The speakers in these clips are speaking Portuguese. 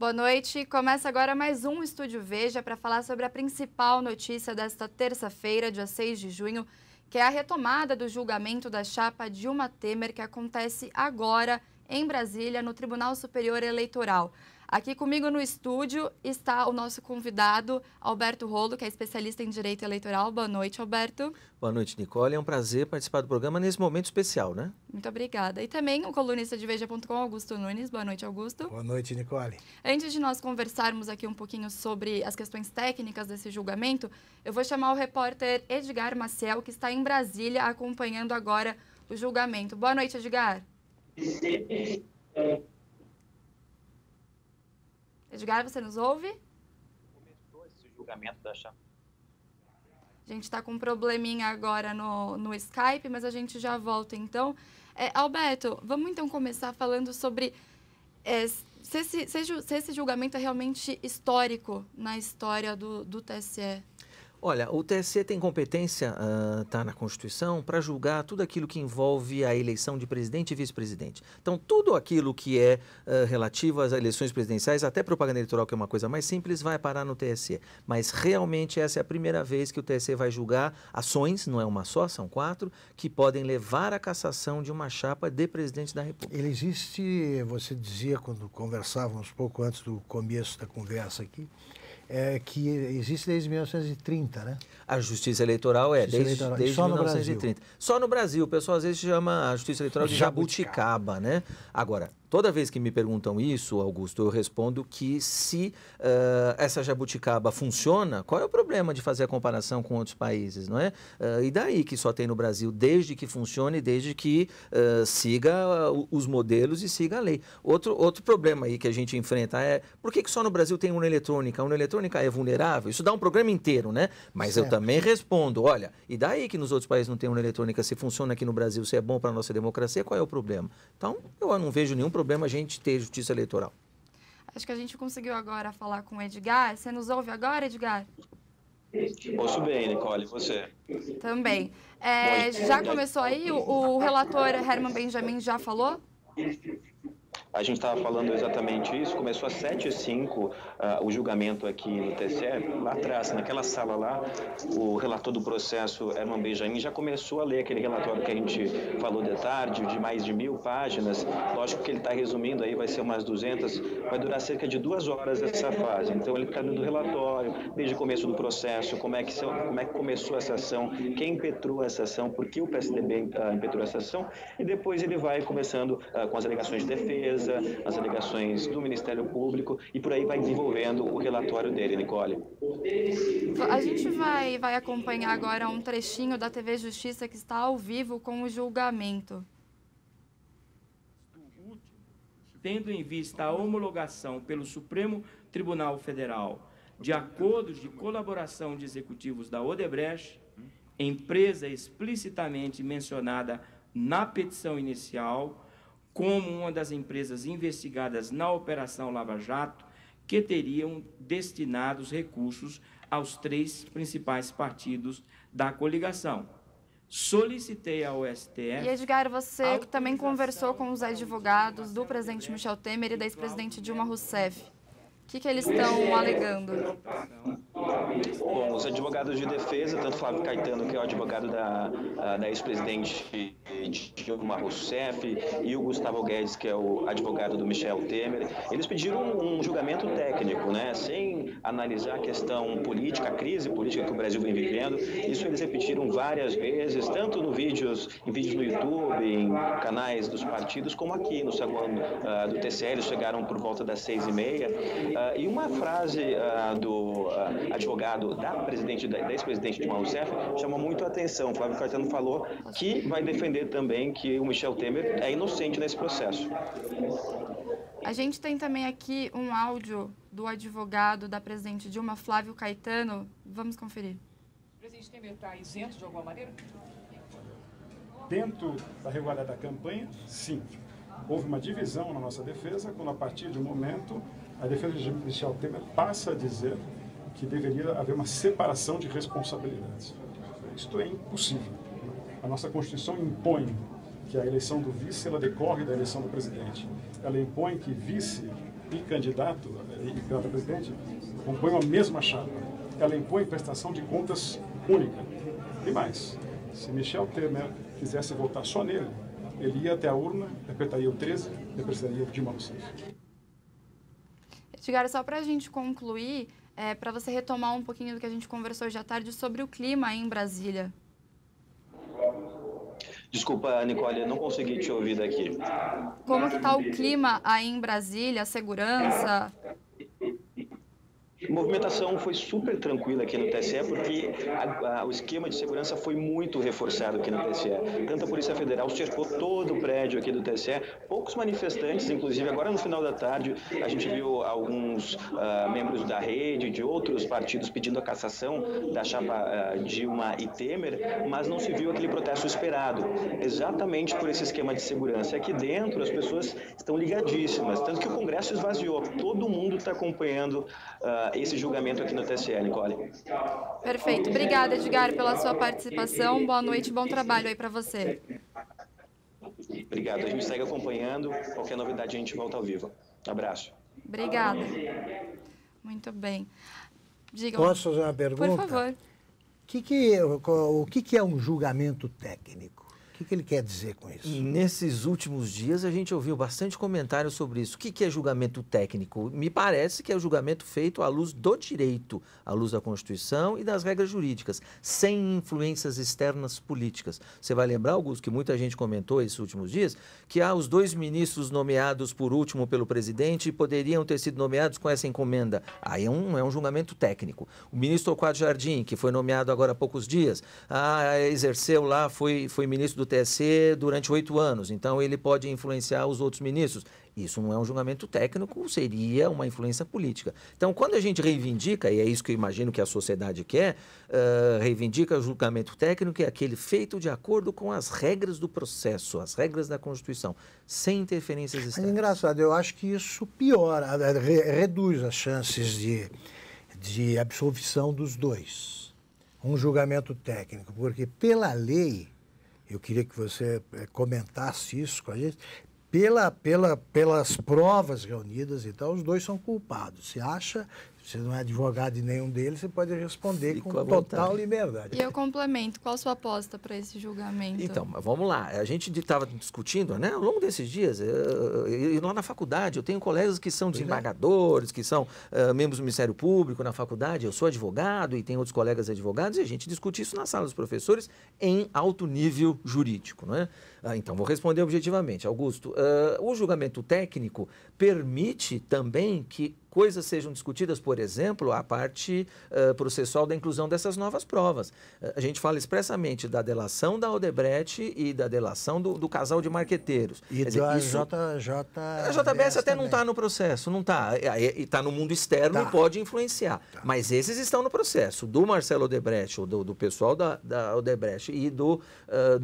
Boa noite. Começa agora mais um Estúdio Veja para falar sobre a principal notícia desta terça-feira, dia 6 de junho, que é a retomada do julgamento da chapa Dilma Temer, que acontece agora em Brasília, no Tribunal Superior Eleitoral. Aqui comigo no estúdio está o nosso convidado, Alberto Rolo, que é especialista em Direito Eleitoral. Boa noite, Alberto. Boa noite, Nicole. É um prazer participar do programa nesse momento especial, né? Muito obrigada. E também o colunista de Veja.com, Augusto Nunes. Boa noite, Augusto. Boa noite, Nicole. Antes de nós conversarmos aqui um pouquinho sobre as questões técnicas desse julgamento, eu vou chamar o repórter Edgar Maciel, que está em Brasília, acompanhando agora o julgamento. Boa noite, Edgar. Edgar, você nos ouve? Começou esse julgamento da chapa. A gente está com um probleminha agora no Skype, mas a gente já volta então. Alberto, vamos então começar falando sobre se esse julgamento é realmente histórico na história do TSE. Olha, o TSE tem competência, está na Constituição, para julgar tudo aquilo que envolve a eleição de presidente e vice-presidente. Então, tudo aquilo que é relativo às eleições presidenciais, até propaganda eleitoral, que é uma coisa mais simples, vai parar no TSE. Mas, realmente, essa é a primeira vez que o TSE vai julgar ações, não é uma só, são 4, que podem levar à cassação de uma chapa de presidente da República. Ele existe, você dizia quando conversávamos pouco antes do começo da conversa aqui, que existe desde 1930, né? A Justiça Eleitoral desde só 1930. Só no Brasil. O pessoal às vezes chama a Justiça Eleitoral de jabuticaba, né? Agora, toda vez que me perguntam isso, Augusto, eu respondo que se essa jabuticaba funciona, qual é o problema de fazer a comparação com outros países, não é? E daí que só tem no Brasil, desde que funcione, desde que siga os modelos e siga a lei. Outro problema aí que a gente enfrenta é por que só no Brasil tem urna eletrônica? A urna eletrônica é vulnerável? Isso dá um programa inteiro, né? Mas eu também respondo, olha, e daí que nos outros países não tem urna eletrônica, se funciona aqui no Brasil, se é bom para a nossa democracia, qual é o problema? Então, eu não vejo nenhum problema a gente ter justiça eleitoral. Acho que a gente conseguiu agora falar com o Edgar. Você nos ouve agora, Edgar? Ouço bem, Nicole, e você? Também. Já começou aí? O relator Herman Benjamin já falou? A gente estava falando exatamente isso, começou às 7h05 o julgamento aqui no TSE, lá atrás, naquela sala lá, o relator do processo, Herman Benjamin, já começou a ler aquele relatório que a gente falou de tarde, de mais de 1000 páginas, lógico que ele está resumindo aí, vai ser umas 200, vai durar cerca de 2 horas essa fase, então ele está lendo o relatório, desde o começo do processo, como é que começou essa ação, quem impetrou essa ação, por que o PSDB impetrou essa ação, e depois ele vai começando com as alegações de defesa, as alegações do Ministério Público e por aí vai desenvolvendo o relatório dele, Nicole. A gente vai acompanhar agora um trechinho da TV Justiça que está ao vivo com o julgamento. Tendo em vista a homologação pelo Supremo Tribunal Federal de acordos de colaboração de executivos da Odebrecht, empresa explicitamente mencionada na petição inicial, como uma das empresas investigadas na Operação Lava Jato, que teriam destinados recursos aos 3 principais partidos da coligação. Solicitei ao STF... E, Edgar, você também conversou com os advogados do presidente Michel Temer e da ex-presidente Dilma Rousseff. O que eles estão alegando? Bom, os advogados de defesa, tanto Flávio Caetano, que é o advogado da ex-presidente Dilma Rousseff, e o Gustavo Guedes, que é o advogado do Michel Temer, eles pediram um julgamento técnico, né, sem analisar a questão política, a crise política que o Brasil vem vivendo. Isso eles repetiram várias vezes, tanto em vídeos no YouTube, em canais dos partidos, como aqui no saguão do TSE. Eles chegaram por volta das 6h30. E uma frase do advogado da ex-presidente Dilma Rousseff chamou muito a atenção. Flávio Caetano falou que vai defender também que o Michel Temer é inocente nesse processo. A gente tem também aqui um áudio do advogado da presidente Dilma, Flávio Caetano. Vamos conferir. O presidente Temer está isento de alguma maneira? Dentro da regularidade da campanha, sim. Houve uma divisão na nossa defesa, quando a partir de um momento a defesa de Michel Temer passa a dizer que deveria haver uma separação de responsabilidades. Isto é impossível. A nossa Constituição impõe que a eleição do vice ela decorre da eleição do presidente. Ela impõe que vice e candidato a presidente compõem a mesma chapa. Ela impõe prestação de contas única. E mais, se Michel Temer quisesse votar só nele, ele ia até a urna, apertaria o 13 e apresentaria o Dilma Rousseff. Edgar, só para a gente concluir, para você retomar um pouquinho do que a gente conversou hoje à tarde sobre o clima aí em Brasília. Desculpa, Nicole, eu não consegui te ouvir daqui. Como que está o clima aí em Brasília, a segurança? A movimentação foi super tranquila aqui no TSE, porque o esquema de segurança foi muito reforçado aqui no TSE. Tanto a Polícia Federal cercou todo o prédio aqui do TSE, poucos manifestantes, inclusive agora no final da tarde, a gente viu alguns membros da rede, de outros partidos pedindo a cassação da chapa Dilma e Temer, mas não se viu aquele protesto esperado, exatamente por esse esquema de segurança. Aqui dentro as pessoas estão ligadíssimas, tanto que o Congresso esvaziou, todo mundo está acompanhando esse julgamento aqui no TSE, Nicole. Perfeito. Obrigada, Edgar, pela sua participação. Boa noite e bom trabalho aí para você. Obrigado. A gente segue acompanhando. Qualquer novidade a gente volta ao vivo. Abraço. Obrigada. Muito bem. Digam. Posso fazer uma pergunta? Por favor. O que é um julgamento técnico? O que ele quer dizer com isso? Nesses últimos dias a gente ouviu bastante comentário sobre isso. O que é julgamento técnico? Me parece que é o julgamento feito à luz do direito, à luz da Constituição e das regras jurídicas, sem influências externas políticas. Você vai lembrar, Augusto, que muita gente comentou esses últimos dias, que os 2 ministros nomeados por último pelo presidente poderiam ter sido nomeados com essa encomenda. Aí é um julgamento técnico. O ministro Torquato Jardim, que foi nomeado agora há poucos dias, exerceu lá, foi ministro do TSE durante 8 anos, então ele pode influenciar os outros ministros. Isso não é um julgamento técnico, seria uma influência política. Então, quando a gente reivindica, e é isso que eu imagino que a sociedade quer, reivindica o julgamento técnico, é aquele feito de acordo com as regras do processo, as regras da Constituição, sem interferências externas. É engraçado, eu acho que isso piora, reduz as chances de absolvição dos dois. Um julgamento técnico, porque pela lei, eu queria que você comentasse isso com a gente, pelas provas reunidas e tal, os dois são culpados. Se acha, você não é advogado de nenhum deles, você pode responder com total liberdade. E eu complemento, qual a sua aposta para esse julgamento? Então, vamos lá. A gente estava discutindo, né, ao longo desses dias, lá na faculdade, eu tenho colegas que são desembargadores, que são membros do Ministério Público na faculdade, eu sou advogado e tem outros colegas advogados, e a gente discute isso na sala dos professores em alto nível jurídico, não é? Então, vou responder objetivamente. Augusto, o julgamento técnico permite também que coisas sejam discutidas, por exemplo, a parte processual da inclusão dessas novas provas. A gente fala expressamente da delação da Odebrecht e da delação do casal de marqueteiros. E da JBS a JBS até não está no processo, não está. Está no mundo externo e pode influenciar. Mas esses estão no processo. Do Marcelo Odebrecht, ou do pessoal da Odebrecht e do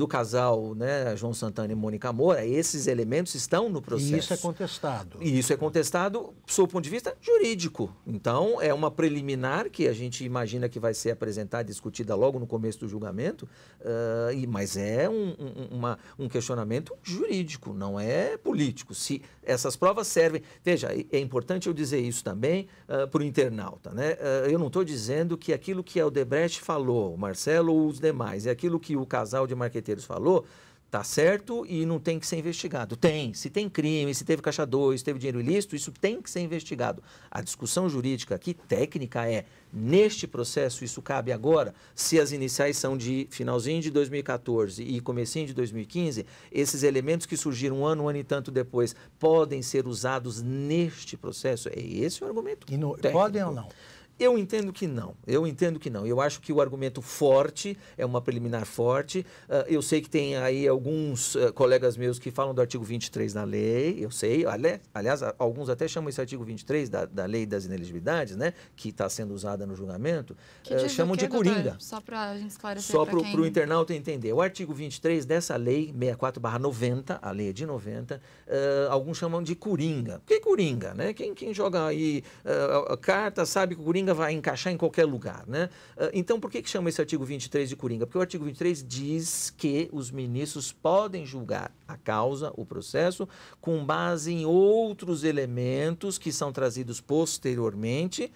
casal, né, João Santana e Mônica Moura, esses elementos estão no processo. E isso é contestado. E isso é contestado, sob o ponto de vista jurídico. Então, é uma preliminar que a gente imagina que vai ser apresentada e discutida logo no começo do julgamento, mas é um questionamento jurídico, não é político. Se essas provas servem... Veja, é importante eu dizer isso também para o internauta, né? Eu não estou dizendo que aquilo que a Odebrecht falou, o Marcelo ou os demais, é aquilo que o casal de marqueteiros falou, tá certo e não tem que ser investigado. Tem. Se tem crime, se teve caixa 2, se teve dinheiro ilícito, isso tem que ser investigado. A discussão jurídica aqui, técnica, neste processo, isso cabe agora, se as iniciais são de finalzinho de 2014 e comecinho de 2015, esses elementos que surgiram um ano e tanto depois podem ser usados neste processo. É esse o argumento técnico. Podem ou não? Eu entendo que não. Eu acho que o argumento forte é uma preliminar forte. Eu sei que tem aí alguns colegas meus que falam do artigo 23 da lei. Eu sei. Aliás, alguns até chamam esse artigo 23 da lei das inelegibilidades, né? Que está sendo usada no julgamento. Chamam de coringa. Só para a gente esclarecer. Só para o internauta entender. O artigo 23 dessa lei, 64/90, a lei é de 90, alguns chamam de coringa. Por que coringa, né? Quem joga aí carta sabe que o coringa Coringa vai encaixar em qualquer lugar, né? Então, por que chama esse artigo 23 de Coringa? Porque o artigo 23 diz que os ministros podem julgar a causa, o processo, com base em outros elementos que são trazidos posteriormente,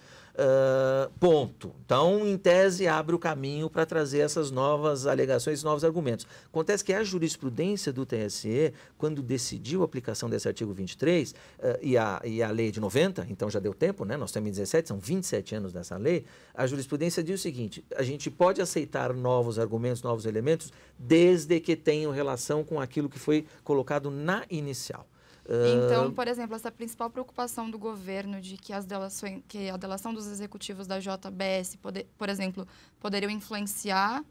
ponto. Então, em tese, abre o caminho para trazer essas novas alegações, novos argumentos. Acontece que a jurisprudência do TSE, quando decidiu a aplicação desse artigo 23 e a lei de 90, então já deu tempo, né? Nós temos em 17, são 27 anos dessa lei, a jurisprudência diz o seguinte: a gente pode aceitar novos argumentos, novos elementos, desde que tenham relação com aquilo que foi colocado na inicial. Então, por exemplo, essa principal preocupação do governo de que a delação dos executivos da JBS, por exemplo, poderiam influenciar,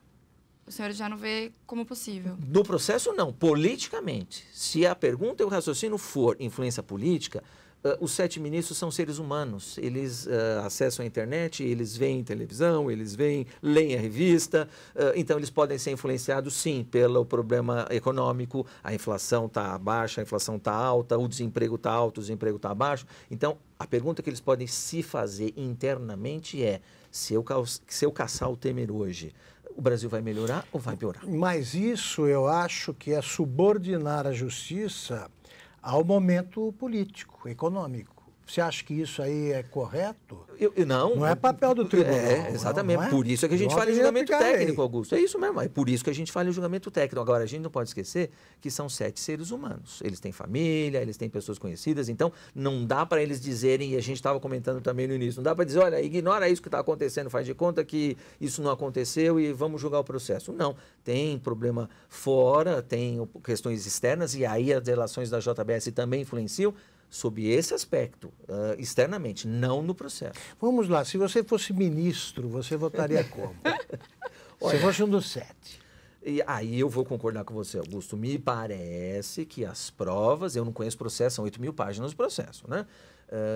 o senhor já não vê como possível? No processo, não. Politicamente. Se a pergunta e o raciocínio for influência política, os 7 ministros são seres humanos. Eles acessam a internet, eles veem televisão, eles leem a revista, então eles podem ser influenciados, sim, pelo problema econômico. A inflação está baixa, a inflação está alta, o desemprego está alto, o desemprego está baixo. Então, a pergunta que eles podem se fazer internamente é: se eu caçar o Temer hoje, o Brasil vai melhorar ou vai piorar? Mas isso eu acho que é subordinar a justiça ao momento político, econômico. Você acha que isso aí é correto? Não. Não é papel do tribunal. Exatamente. Não é? Por isso é que a gente fala em julgamento técnico, Augusto. É isso mesmo. É por isso que a gente fala em julgamento técnico. Agora, a gente não pode esquecer que são 7 seres humanos. Eles têm família, eles têm pessoas conhecidas, então não dá para eles dizerem, e a gente estava comentando também no início, não dá para dizer, olha, ignora isso que está acontecendo, faz de conta que isso não aconteceu e vamos julgar o processo. Não. Tem problema fora, tem questões externas, e aí as relações da JBS também influenciam sob esse aspecto, externamente, não no processo. Vamos lá, se você fosse ministro, você votaria como? Se fosse um dos 7. E aí eu vou concordar com você, Augusto. Me parece que as provas, eu não conheço o processo, são 8.000 páginas do processo, né?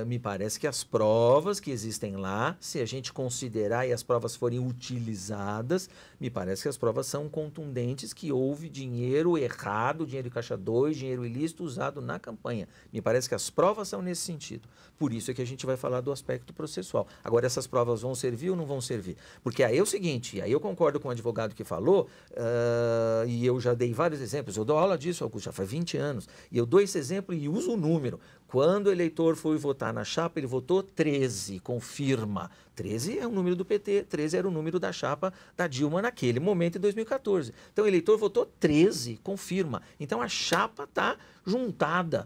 Me parece que as provas que existem lá, se a gente considerar e as provas forem utilizadas, me parece que as provas são contundentes, que houve dinheiro errado, dinheiro de caixa 2, dinheiro ilícito usado na campanha. Me parece que as provas são nesse sentido. Por isso é que a gente vai falar do aspecto processual. Agora, essas provas vão servir ou não vão servir? Porque aí é o seguinte, aí eu concordo com o advogado que falou, e eu já dei vários exemplos, eu dou aula disso, Augusto, já faz 20 anos, e eu dou esse exemplo e uso o número. Quando o eleitor foi votar na chapa, ele votou 13, confirma. 13 é o número do PT, 13 era o número da chapa da Dilma naquele momento, em 2014. Então, o eleitor votou 13, confirma. Então, a chapa está juntada.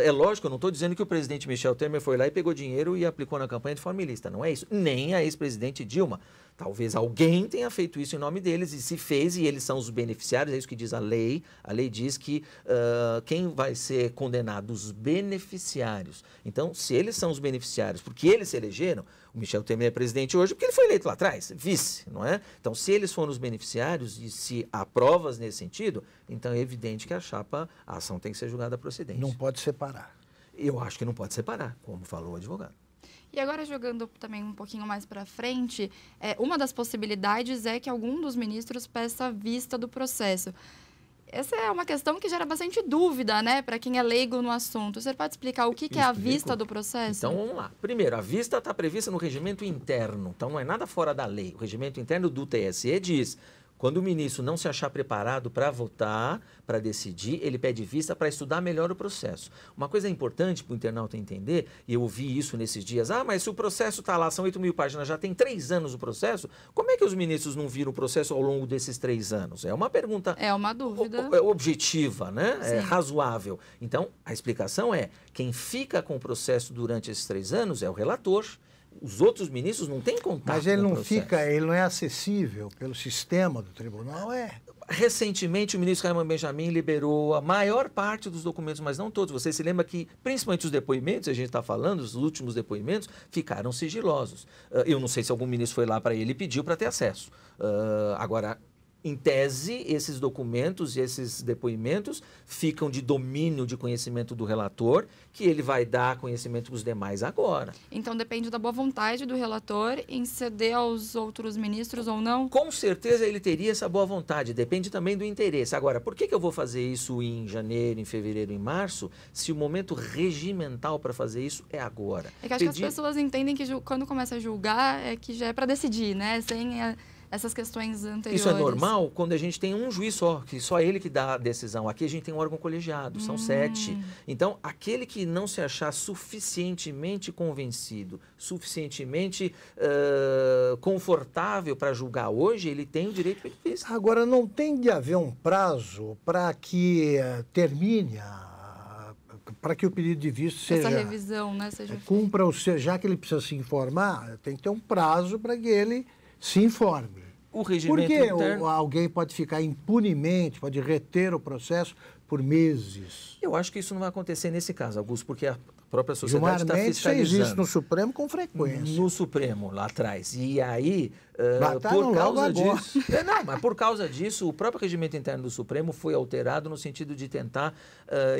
É lógico, eu não estou dizendo que o presidente Michel Temer foi lá e pegou dinheiro e aplicou na campanha de forma ilícita. Não é isso. Nem a ex-presidente Dilma. Talvez alguém tenha feito isso em nome deles, e se fez, e eles são os beneficiários, é isso que diz a lei. A lei diz que quem vai ser condenado? Os beneficiários. Então, se eles são os beneficiários, porque eles se elegeram, o Michel Temer é presidente hoje porque ele foi eleito lá atrás, vice, não é? Então, se eles foram os beneficiários e se há provas nesse sentido, então é evidente que a ação tem que ser julgada procedente. Não pode separar. Eu acho que não pode separar, como falou o advogado. E agora, jogando também um pouquinho mais para frente, uma das possibilidades é que algum dos ministros peça vista do processo. Essa é uma questão que gera bastante dúvida, né, para quem é leigo no assunto. Você pode explicar o que é a vista do processo? Então, vamos lá. Primeiro, a vista está prevista no regimento interno, então não é nada fora da lei. O regimento interno do TSE diz: quando o ministro não se achar preparado para votar, para decidir, ele pede vista para estudar melhor o processo. Uma coisa importante para o internauta entender, e eu ouvi isso nesses dias, mas se o processo está lá, são 8.000 páginas, já tem 3 anos o processo, como é que os ministros não viram o processo ao longo desses 3 anos? É uma pergunta... É uma dúvida. Objetiva, né? É razoável. Então, a explicação é, quem fica com o processo durante esses 3 anos é o relator. Os outros ministros não têm contato com o processo. Mas ele não é acessível pelo sistema do tribunal, Recentemente, o ministro Raymond Benjamin liberou a maior parte dos documentos, mas não todos. Você se lembra que, principalmente os depoimentos, a gente está falando, os últimos depoimentos, ficaram sigilosos. Eu não sei se algum ministro foi lá para ele e pediu para ter acesso. Agora, Em tese, esses documentos e esses depoimentos ficam de domínio de conhecimento do relator, que ele vai dar conhecimento para os demais agora. Então depende da boa vontade do relator em ceder aos outros ministros ou não? Com certeza ele teria essa boa vontade, depende também do interesse. Agora, por que eu vou fazer isso em janeiro, em fevereiro, em março, se o momento regimental para fazer isso é agora? É que acho que as pessoas entendem que quando começa a julgar é que já é para decidir, né? Sem essas questões anteriores. Isso é normal quando a gente tem um juiz só, que só ele que dá a decisão. Aqui a gente tem um órgão colegiado, são 7. Então, aquele que não se achar suficientemente convencido, suficientemente confortável para julgar hoje, ele tem o direito de vista. Agora, não tem de haver um prazo para que termine para que o pedido de vista seja... Essa revisão, né? Cumpra já que ele precisa se informar, tem que ter um prazo para que ele se informe. O regimento interno... alguém pode ficar impunemente, pode reter o processo por meses. Eu acho que isso não vai acontecer nesse caso, Augusto, porque a própria sociedade está fiscalizando. Isso existe no Supremo com frequência. No Supremo, lá atrás. E aí, por causa disso... mas por causa disso, o próprio regimento interno do Supremo foi alterado no sentido de tentar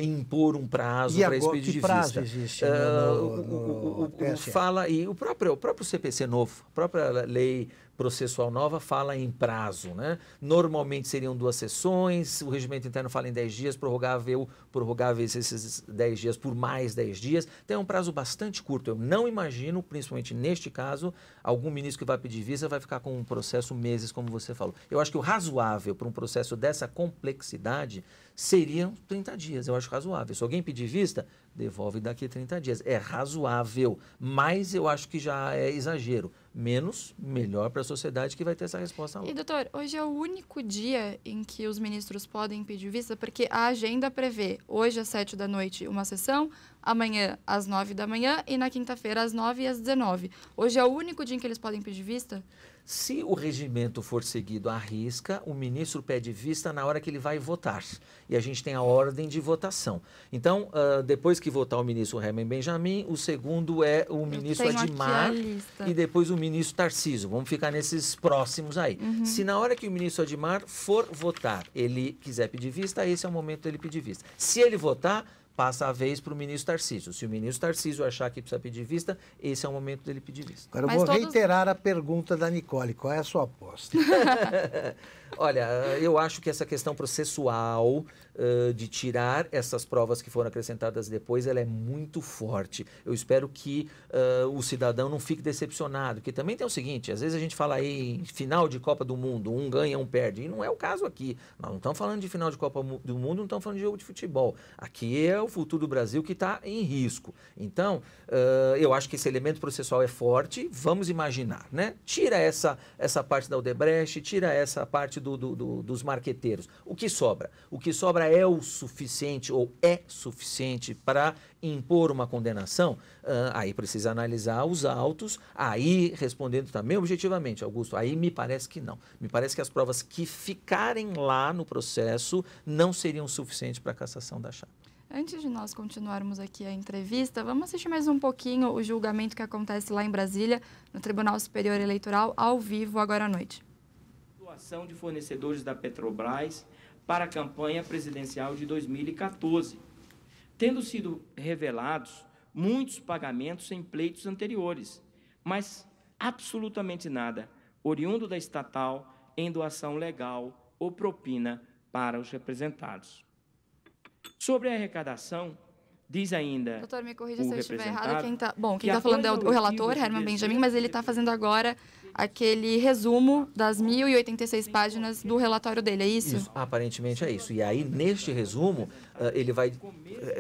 impor um prazo para esse pedido de vista. Que prazo existe no TSE? E o próprio CPC novo, a própria lei processual nova fala em prazo, né? Normalmente seriam 2 sessões, o regimento interno fala em 10 dias, prorrogáveis esses 10 dias por mais 10 dias. Então é um prazo bastante curto. Eu não imagino, principalmente neste caso, algum ministro que vai pedir vista vai ficar com um processo meses, como você falou. Eu acho que o razoável para um processo dessa complexidade seriam 30 dias. Eu acho razoável. Se alguém pedir vista, devolve daqui a 30 dias. É razoável, mas eu acho que já é exagero. Menos, melhor para a sociedade que vai ter essa resposta lá. E, doutor, hoje é o único dia em que os ministros podem pedir vista, porque a agenda prevê hoje às 7 da noite uma sessão, amanhã às 9 da manhã e na quinta-feira às 9 e às 19. Hoje é o único dia em que eles podem pedir vista? Se o regimento for seguido à risca, o ministro pede vista na hora que ele vai votar. E a gente tem a ordem de votação. Então, depois que votar o ministro Herman Benjamin, o segundo é o ministro Admar e depois o ministro Tarcísio. Vamos ficar nesses próximos aí. Se na hora que o ministro Admar for votar, ele quiser pedir vista, esse é o momento dele pedir vista. Se ele votar, passa a vez para o ministro Tarcísio. Se o ministro Tarcísio achar que precisa pedir vista, esse é o momento dele pedir vista. Agora eu vou reiterar a pergunta da Nicole. Qual é a sua aposta? Olha, eu acho que essa questão processual de tirar essas provas que foram acrescentadas depois, ela é muito forte. Eu espero que o cidadão não fique decepcionado, porque também tem o seguinte, às vezes a gente fala aí em final de Copa do Mundo, um ganha, um perde, e não é o caso aqui. Nós não estamos falando de final de Copa do Mundo, não estamos falando de jogo de futebol. Aqui é o futuro do Brasil que está em risco. Então, eu acho que esse elemento processual é forte, vamos imaginar, né? Tira essa parte da Odebrecht, tira essa parte dos marqueteiros. O que sobra? O que sobra é o suficiente ou é suficiente para impor uma condenação? Aí precisa analisar os autos, aí respondendo também objetivamente, Augusto, aí me parece que não. Me parece que as provas que ficarem lá no processo não seriam suficientes para a cassação da chapa. Antes de nós continuarmos aqui a entrevista, vamos assistir mais um pouquinho o julgamento que acontece lá em Brasília, no Tribunal Superior Eleitoral, ao vivo, agora à noite. Doação de fornecedores da Petrobras para a campanha presidencial de 2014, tendo sido revelados muitos pagamentos em pleitos anteriores, mas absolutamente nada oriundo da estatal em doação legal ou propina para os representados. Sobre a arrecadação, diz ainda... Doutor, me corrija se eu estiver errado. Quem está falando é o relator, Herman Benjamin, mas ele está fazendo agora aquele resumo das 1.086 páginas do relatório dele, é isso? Isso, aparentemente é isso. E aí, neste resumo, ele vai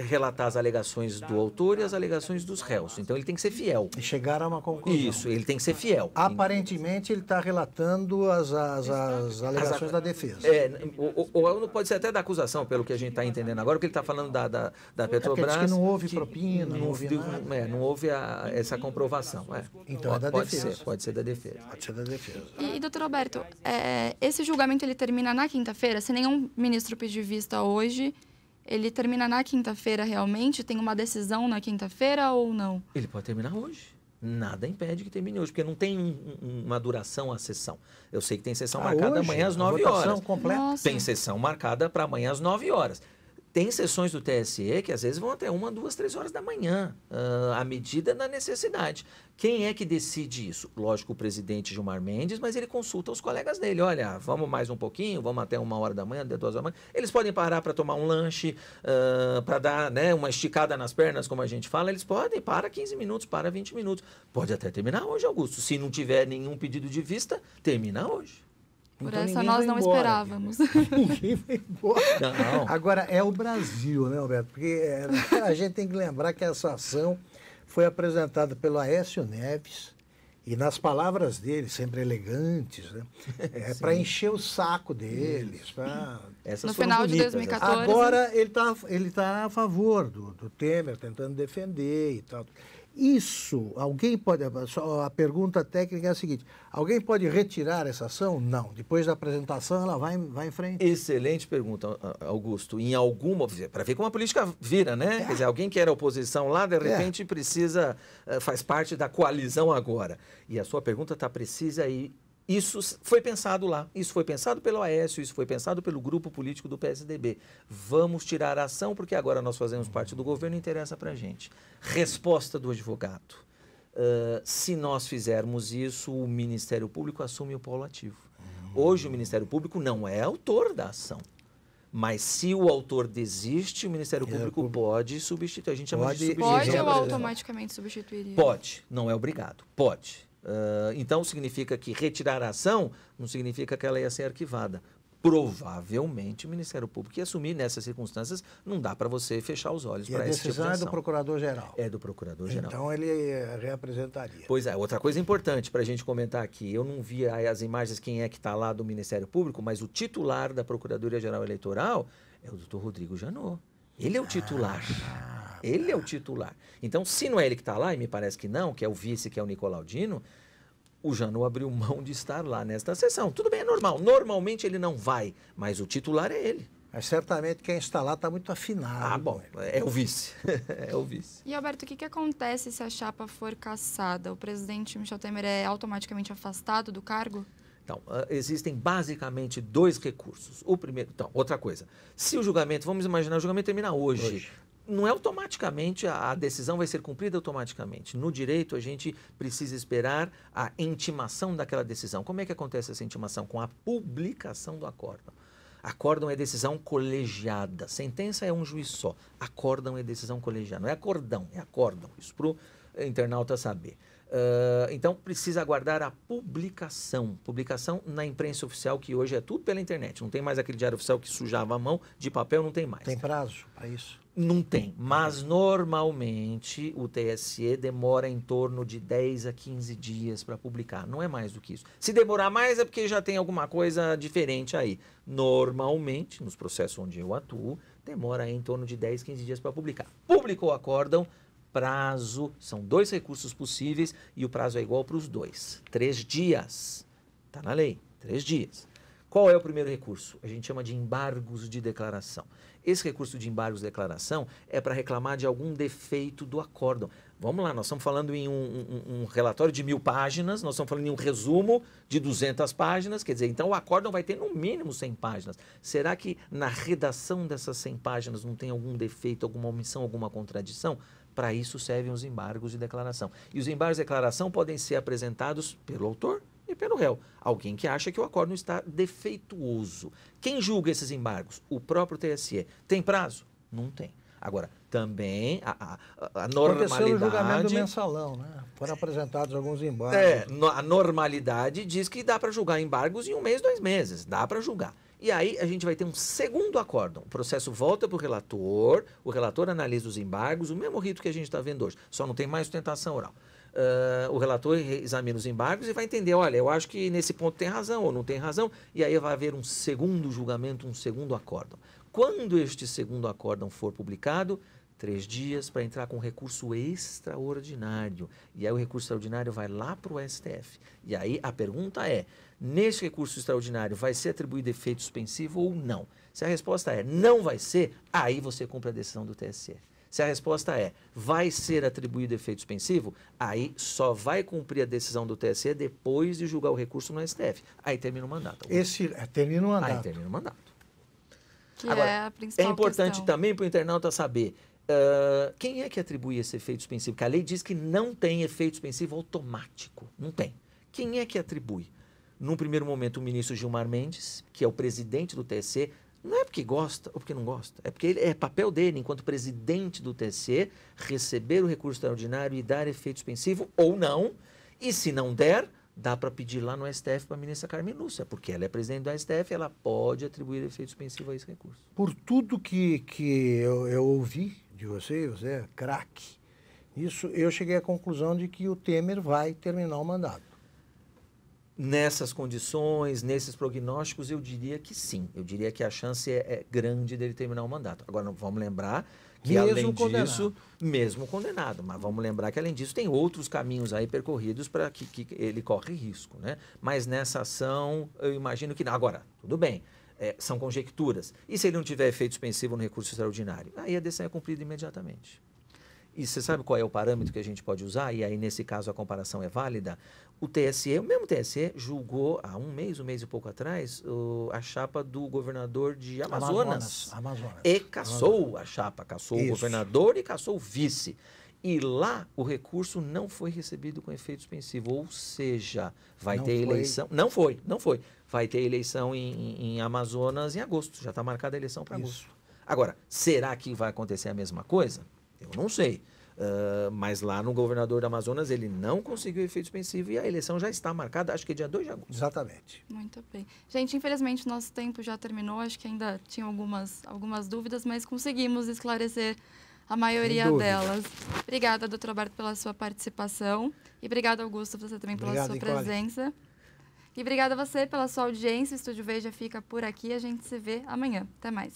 relatar as alegações do autor e as alegações dos réus. Então, ele tem que ser fiel. E chegar a uma conclusão. Isso, ele tem que ser fiel. Aparentemente, ele está relatando as alegações da defesa. Ou pode ser até da acusação, pelo que a gente está entendendo agora, porque ele está falando da Petrobras. Diz que não houve propina, não houve nada. Não houve essa comprovação. Então, é da defesa. Pode ser da defesa. Pode ser da defesa. E doutor Alberto, esse julgamento ele termina na quinta-feira? Se nenhum ministro pedir vista hoje, ele termina na quinta-feira realmente? Tem uma decisão na quinta-feira ou não? Ele pode terminar hoje. Nada impede que termine hoje, porque não tem uma duração a sessão. Eu sei que tem sessão marcada hoje, amanhã às 9 votação horas. completa. Nossa. Tem sessão marcada para amanhã às 9 horas. Tem sessões do TSE que às vezes vão até 1, 2, 3 horas da manhã, à medida da necessidade. Quem é que decide isso? Lógico, o presidente Gilmar Mendes, mas ele consulta os colegas dele. Olha, vamos mais um pouquinho, vamos até 1 hora da manhã, até 2 horas da manhã. Eles podem parar para tomar um lanche, para dar, né, uma esticada nas pernas, como a gente fala. Eles podem, para 15 minutos, para 20 minutos. Pode até terminar hoje, Augusto. Se não tiver nenhum pedido de vista, termina hoje. Por Então, essa ninguém nós vai não embora, esperávamos. Ninguém vai embora. Não. Agora, é o Brasil, né, Alberto? Porque a gente tem que lembrar que essa ação foi apresentada pelo Aécio Neves e, nas palavras dele, sempre elegantes, né? Para encher o saco deles. Essas No foram final de bonitas, 2014. Agora, ele tá a favor do Temer, tentando defender e tal. Isso, alguém pode... A pergunta técnica é a seguinte: alguém pode retirar essa ação? Não. Depois da apresentação, ela vai em frente. Excelente pergunta, Augusto. Em alguma... Para ver como a política vira, né? Quer dizer, alguém que era oposição lá, de repente precisa... faz parte da coalizão agora. E a sua pergunta está precisa aí. Isso foi pensado lá. Isso foi pensado pelo Aécio, isso foi pensado pelo grupo político do PSDB. Vamos tirar a ação porque agora nós fazemos parte do governo e interessa para a gente. Resposta do advogado. Se nós fizermos isso, o Ministério Público assume o polo ativo. Hoje o Ministério Público não é autor da ação. Mas se o autor desiste, o Ministério Público pode substituir. A gente chama de substituir. Pode ou automaticamente substituiria? Pode, não é obrigado. Pode. Então significa que retirar a ação não significa que ela ia ser arquivada. Provavelmente o Ministério Público ia assumir nessas circunstâncias, não dá para você fechar os olhos para esse tipo de ação. A decisão é do Procurador-Geral. É do Procurador-Geral. Então ele reapresentaria. Pois é, outra coisa importante para a gente comentar aqui, eu não vi as imagens quem é que está lá do Ministério Público, mas o titular da Procuradoria-Geral Eleitoral é o doutor Rodrigo Janot. Ele é o titular. Ele é o titular. Então, se não é ele que está lá, e me parece que não, que é o vice, que é o Nicolau Dino, o Janot abriu mão de estar lá nesta sessão. Tudo bem, é normal. Normalmente ele não vai, mas o titular é ele. Mas certamente quem está lá está muito afinado. Bom, é o vice. É o vice. E, Alberto, o que acontece se a chapa for cassada? O presidente Michel Temer é automaticamente afastado do cargo? Então, existem basicamente 2 recursos. O primeiro, então, outra coisa. Se o julgamento, vamos imaginar, o julgamento termina hoje. Não é automaticamente, a decisão vai ser cumprida automaticamente. No direito, a gente precisa esperar a intimação daquela decisão. Como é que acontece essa intimação? Com a publicação do acórdão. Acórdão é decisão colegiada. Sentença é um juiz só. Acórdão é decisão colegiada. Não é acordão, é acórdão. Isso para o internauta saber. Então, precisa aguardar a publicação. Publicação na imprensa oficial, que hoje é tudo pela internet. Não tem mais aquele diário oficial que sujava a mão, de papel não tem mais. Tem prazo para isso? Não tem, mas normalmente o TSE demora em torno de 10 a 15 dias para publicar. Não é mais do que isso. Se demorar mais é porque já tem alguma coisa diferente aí. Normalmente, nos processos onde eu atuo, demora em torno de 10, 15 dias para publicar. Publicou o acórdão, prazo, são 2 recursos possíveis e o prazo é igual para os 2. 3 dias. Está na lei, 3 dias. Qual é o primeiro recurso? A gente chama de embargos de declaração. Esse recurso de embargos de declaração é para reclamar de algum defeito do acórdão. Vamos lá, nós estamos falando em um relatório de 1000 páginas, nós estamos falando em um resumo de 200 páginas, quer dizer, então o acórdão vai ter no mínimo 100 páginas. Será que na redação dessas 100 páginas não tem algum defeito, alguma omissão, alguma contradição? Para isso servem os embargos de declaração. E os embargos de declaração podem ser apresentados pelo autor e pelo réu. Alguém que acha que o acórdão está defeituoso. Quem julga esses embargos? O próprio TSE. Tem prazo? Não tem. Agora, também a normalidade... Aconteceu o julgamento do mensalão, né? Foram apresentados alguns embargos. A normalidade diz que dá para julgar embargos em 1 mês, 2 meses. Dá para julgar. E aí a gente vai ter um segundo acórdão. O processo volta para o relator analisa os embargos, o mesmo rito que a gente está vendo hoje, só não tem mais sustentação oral. O relator examina os embargos e vai entender, olha, eu acho que nesse ponto tem razão ou não tem razão, e aí vai haver um segundo julgamento, um segundo acórdão. Quando este segundo acórdão for publicado, 3 dias para entrar com recurso extraordinário. E aí o recurso extraordinário vai lá para o STF. E aí a pergunta é, nesse recurso extraordinário vai ser atribuído efeito suspensivo ou não? Se a resposta é não vai ser, aí você cumpre a decisão do TSE. Se a resposta é, vai ser atribuído efeito suspensivo, aí só vai cumprir a decisão do TSE depois de julgar o recurso no STF. Aí termina o mandato. Termina o mandato. Aí termina o mandato. Que Agora, é a principal é importante questão. também para o internauta saber quem é que atribui esse efeito suspensivo, porque a lei diz que não tem efeito suspensivo automático. Não tem. Quem é que atribui? Num primeiro momento, o ministro Gilmar Mendes, que é o presidente do TSE, não é porque gosta ou porque não gosta, é porque é papel dele, enquanto presidente do TSE, receber o recurso extraordinário e dar efeito suspensivo ou não, e se não der, dá para pedir lá no STF para a ministra Carmen Lúcia, porque ela é presidente do STF, ela pode atribuir efeito suspensivo a esse recurso. Por tudo que eu ouvi de você é craque, isso eu cheguei à conclusão de que o Temer vai terminar o mandato. Nessas condições, nesses prognósticos, eu diria que sim. Eu diria que a chance é grande dele terminar o mandato. Agora, vamos lembrar que, além disso, mesmo condenado, mas vamos lembrar que, além disso, tem outros caminhos aí percorridos para que ele corre risco, né? Mas nessa ação, eu imagino que não. Agora, tudo bem, são conjecturas. E se ele não tiver efeito suspensivo no recurso extraordinário? Aí a decisão é cumprida imediatamente. E você sabe qual é o parâmetro que a gente pode usar? E aí, nesse caso, a comparação é válida. O TSE, o mesmo TSE, julgou há um mês e pouco atrás, a chapa do governador de Amazonas. E cassou a chapa, cassou o governador e cassou o vice. E lá o recurso não foi recebido com efeito suspensivo, ou seja, vai ter eleição... Não foi. Vai ter eleição em Amazonas em agosto, já está marcada a eleição para agosto. Agora, será que vai acontecer a mesma coisa? Eu não sei. Mas lá no governador do Amazonas ele não conseguiu efeito suspensivo e a eleição já está marcada, acho que é dia 2 de agosto. Exatamente. Muito bem. Gente, infelizmente nosso tempo já terminou, acho que ainda tinha algumas dúvidas, mas conseguimos esclarecer a maioria delas. Obrigada, doutor Alberto, pela sua participação e obrigada, Augusto, você também pela sua presença. E obrigada a você pela sua audiência. O Estúdio Veja fica por aqui, a gente se vê amanhã. Até mais.